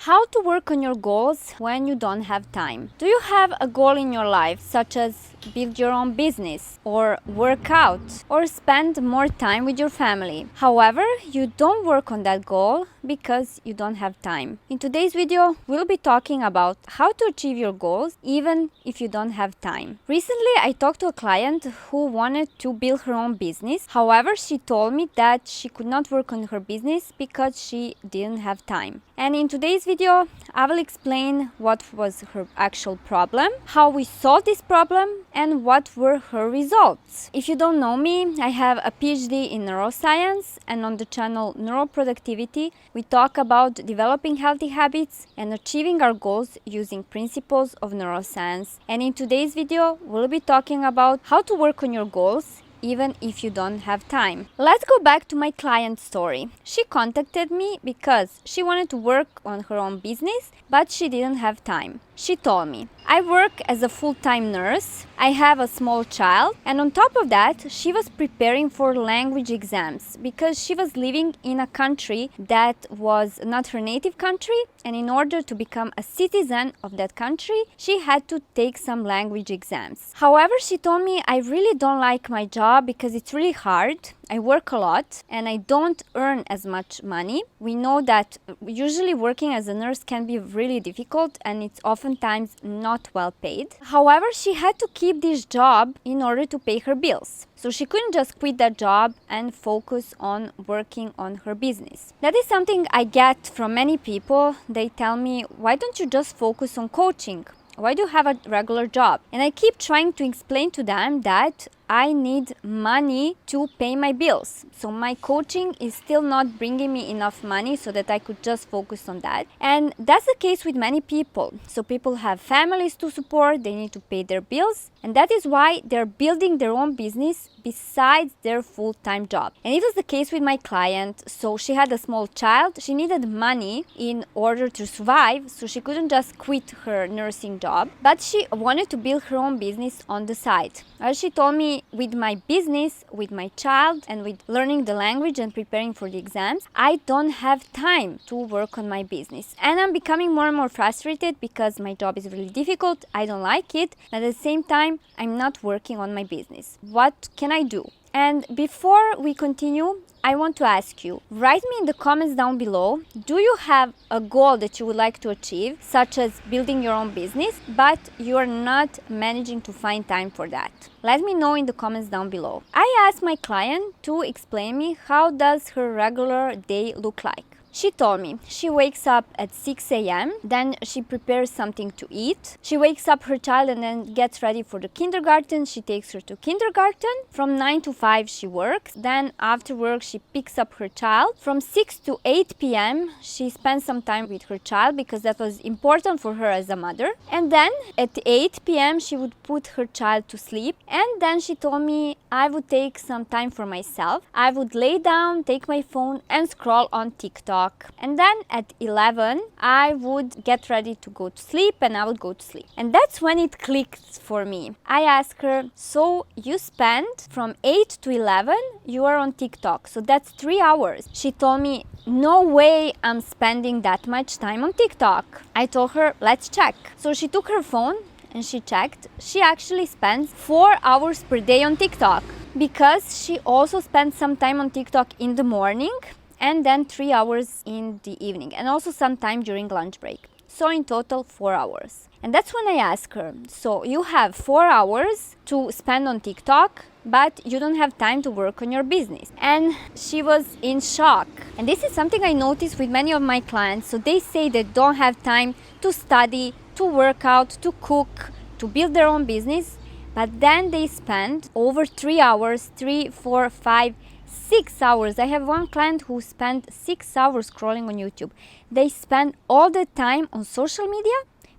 How to work on your goals when you don't have time. Do you have a goal in your life, such as build your own business or work out or spend more time with your family? However, you don't work on that goal because you don't have time. In today's video, we'll be talking about how to achieve your goals even if you don't have time. Recently, I talked to a client who wanted to build her own business. However, she told me that she could not work on her business because she didn't have time. And in today's video, I will explain what was her actual problem, how we solved this problem, and what were her results. If you don't know me, I have a PhD in neuroscience, and on the channel Neuroproductivity, we talk about developing healthy habits and achieving our goals using principles of neuroscience. And in today's video, we'll be talking about how to work on your goals even if you don't have time. Let's go back to my client story. She contacted me because she wanted to work on her own business, but she didn't have time. She told me, I work as a full-time nurse, I have a small child, and on top of that, she was preparing for language exams because she was living in a country that was not her native country, and in order to become a citizen of that country, she had to take some language exams. However, she told me, I really don't like my job because it's really hard. I work a lot and I don't earn as much money. We know that usually working as a nurse can be really difficult and it's oftentimes not well paid. However, she had to keep this job in order to pay her bills. So she couldn't just quit that job and focus on working on her business. That is something I get from many people. They tell me, why don't you just focus on coaching? Why do you have a regular job? And I keep trying to explain to them that I need money to pay my bills. So my coaching is still not bringing me enough money so that I could just focus on that. And that's the case with many people. So people have families to support, they need to pay their bills. And that is why they're building their own business besides their full-time job. And it was the case with my client. So she had a small child. She needed money in order to survive. So she couldn't just quit her nursing job. But she wanted to build her own business on the side. As she told me, with my business, with my child, and with learning the language and preparing for the exams, I don't have time to work on my business. And I'm becoming more and more frustrated because my job is really difficult, I don't like it, but at the same time, I'm not working on my business. What can I do? And before we continue, I want to ask you, write me in the comments down below, do you have a goal that you would like to achieve, such as building your own business, but you are not managing to find time for that? Let me know in the comments down below. I asked my client to explain me how does her regular day look like. She told me she wakes up at 6 a.m. Then she prepares something to eat. She wakes up her child and then gets ready for the kindergarten. She takes her to kindergarten. From 9 to 5 she works. Then after work she picks up her child. From 6 to 8 p.m. she spends some time with her child because that was important for her as a mother. And then at 8 p.m. she would put her child to sleep. And then she told me I would take some time for myself. I would lay down, take my phone and scroll on TikTok. And then at 11, I would get ready to go to sleep and I would go to sleep. And that's when it clicked for me. I asked her, so you spend from 8 to 11, you are on TikTok. So that's 3 hours. She told me, no way I'm spending that much time on TikTok. I told her, let's check. So she took her phone and she checked. She actually spends 4 hours per day on TikTok because she also spends some time on TikTok in the morning and then 3 hours in the evening, and also some time during lunch break. So in total 4 hours. And that's when I asked her, so you have 4 hours to spend on TikTok, but you don't have time to work on your business. And she was in shock. And this is something I noticed with many of my clients. So they say they don't have time to study, to work out, to cook, to build their own business, but then they spend over 3 hours, 3, 4, 5, 6 hours. I have one client who spent 6 hours scrolling on YouTube. They spend all the time on social media,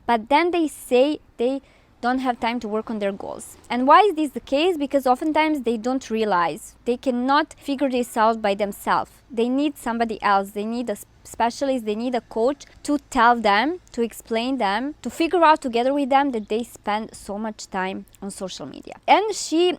but then they say they don't have time to work on their goals. And why is this the case? Because oftentimes they don't realize, they cannot figure this out by themselves. they need somebody else. They need a specialist, they need a coach to tell them, to explain them, to figure out together with them that they spend so much time on social media. And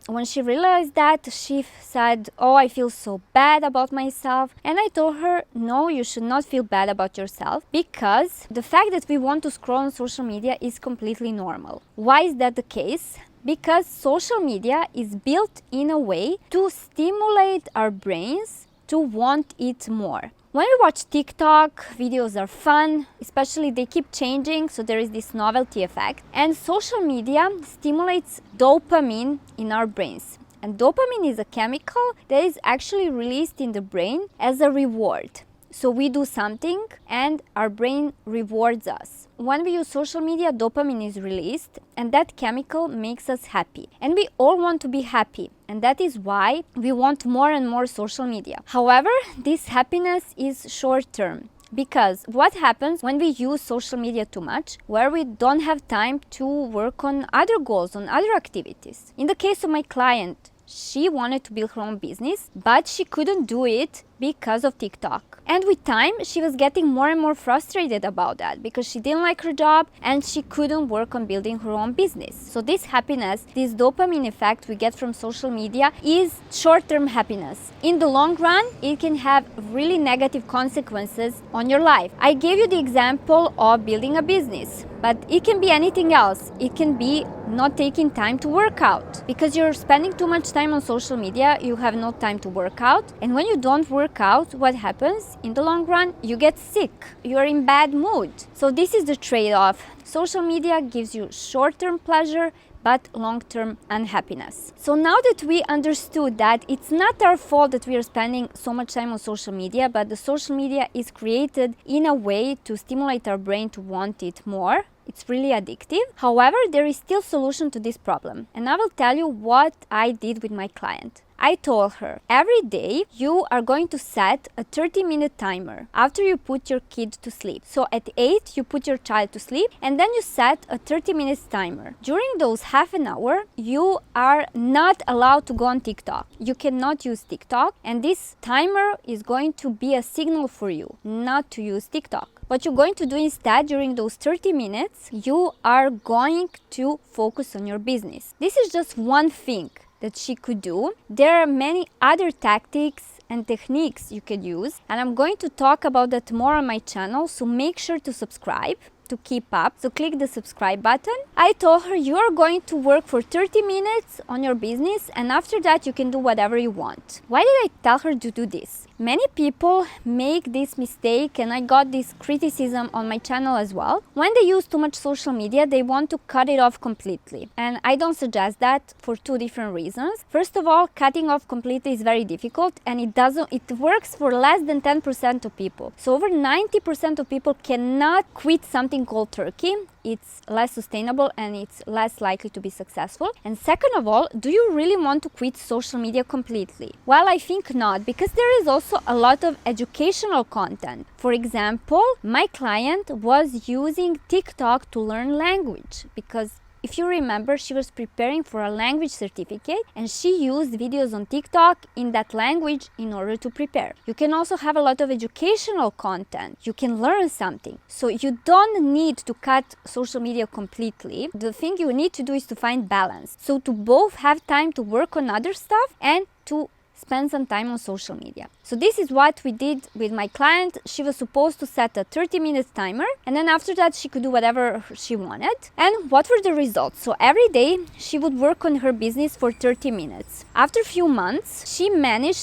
when she realized that, she said, oh, I feel so bad about myself. And I told her, no, you should not feel bad about yourself, because the fact that we want to scroll on social media is completely normal. Why is that the case? Because social media is built in a way to stimulate our brains to want it more. When we watch TikTok, videos are fun, especially they keep changing, so there is this novelty effect. And social media stimulates dopamine in our brains. And dopamine is a chemical that is actually released in the brain as a reward. So we do something and our brain rewards us. When we use social media, dopamine is released and that chemical makes us happy. And we all want to be happy. And that is why we want more and more social media. However, this happiness is short term. Because what happens when we use social media too much, where we don't have time to work on other goals, on other activities? In the case of my client, she wanted to build her own business, but she couldn't do it because of TikTok. And with time, she was getting more and more frustrated about that because she didn't like her job and she couldn't work on building her own business. So this happiness, this dopamine effect we get from social media is short-term happiness. In the long run, it can have really negative consequences on your life. I gave you the example of building a business, but it can be anything else. It can be not taking time to work out. Because you're spending too much time on social media, you have no time to work out. And when you don't work out, what happens? In the long run, you get sick. You're in bad mood. So this is the trade-off. Social media gives you short-term pleasure, but long-term unhappiness. So now that we understood that it's not our fault that we are spending so much time on social media, but the social media is created in a way to stimulate our brain to want it more, it's really addictive. However, there is still a solution to this problem. And I will tell you what I did with my client. I told her, every day you are going to set a 30-minute timer after you put your kid to sleep. So at 8, you put your child to sleep and then you set a 30-minute timer. During those half an hour, you are not allowed to go on TikTok. You cannot use TikTok, and this timer is going to be a signal for you not to use TikTok. What you're going to do instead during those 30 minutes, you are going to focus on your business. This is just one thing that she could do. There are many other tactics and techniques you could use, and I'm going to talk about that more on my channel, so make sure to subscribe to keep up. So click the subscribe button. I told her you are going to work for 30 minutes on your business, and after that you can do whatever you want. Why did I tell her to do this? Many people make this mistake, and I got this criticism on my channel as well. When they use too much social media, they want to cut it off completely. And I don't suggest that for two different reasons. First of all, cutting off completely is very difficult, and it works for less than 10% of people. So over 90% of people cannot quit something called turkey. It's less sustainable and it's less likely to be successful. And second of all, do you really want to quit social media completely? Well, I think not, because there is also a lot of educational content. For example, my client was using TikTok to learn language because if you remember, she was preparing for a language certificate and she used videos on TikTok in that language in order to prepare. You can also have a lot of educational content. You can learn something. So you don't need to cut social media completely. The thing you need to do is to find balance. So to both have time to work on other stuff and to spend some time on social media. So this is what we did with my client. She was supposed to set a 30-minute timer, and then after that she could do whatever she wanted. And what were the results? So every day she would work on her business for 30 minutes. After a few months,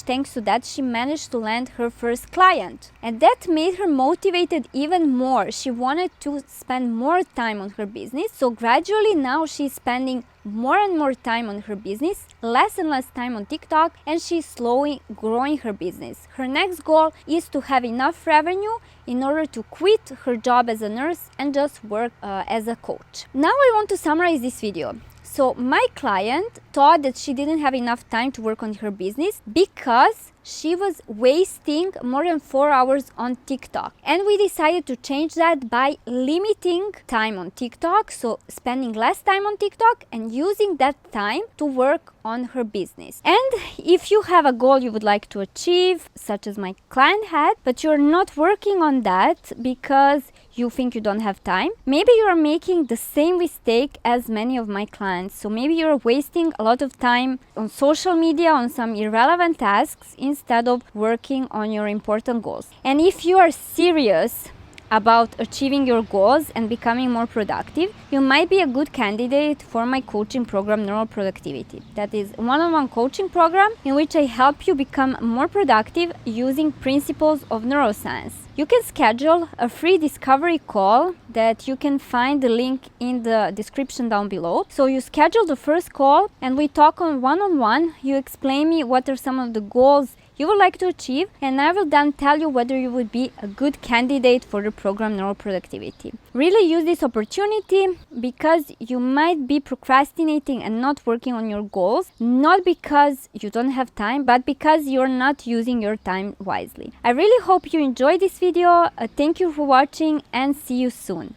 thanks to that, she managed to land her first client. And that made her motivated even more. She wanted to spend more time on her business. So gradually now she's spending more and more time on her business, less and less time on TikTok, and she's slowly growing her business. Her next goal is to have enough revenue in order to quit her job as a nurse and just work as a coach. Now I want to summarize this video. So my client thought that she didn't have enough time to work on her business because she was wasting more than 4 hours on TikTok. And we decided to change that by limiting time on TikTok, so spending less time on TikTok and using that time to work on her business. And if you have a goal you would like to achieve, such as my client had, but you're not working on that because you think you don't have time, maybe you're making the same mistake as many of my clients. So maybe you're wasting a lot of time on social media on some irrelevant tasks instead of working on your important goals. And if you are serious about achieving your goals and becoming more productive, you might be a good candidate for my coaching program, Neural Productivity. That is a one-on-one coaching program in which I help you become more productive using principles of neuroscience. You can schedule a free discovery call that you can find the link in the description down below. So you schedule the first call and we talk on one-on-one. You explain me what are some of the goals you would like to achieve, and I will then tell you whether you would be a good candidate for the program Neural Productivity. Really use this opportunity because you might be procrastinating and not working on your goals, not because you don't have time, but because you're not using your time wisely. I really hope you enjoyed this video. Thank you for watching and see you soon.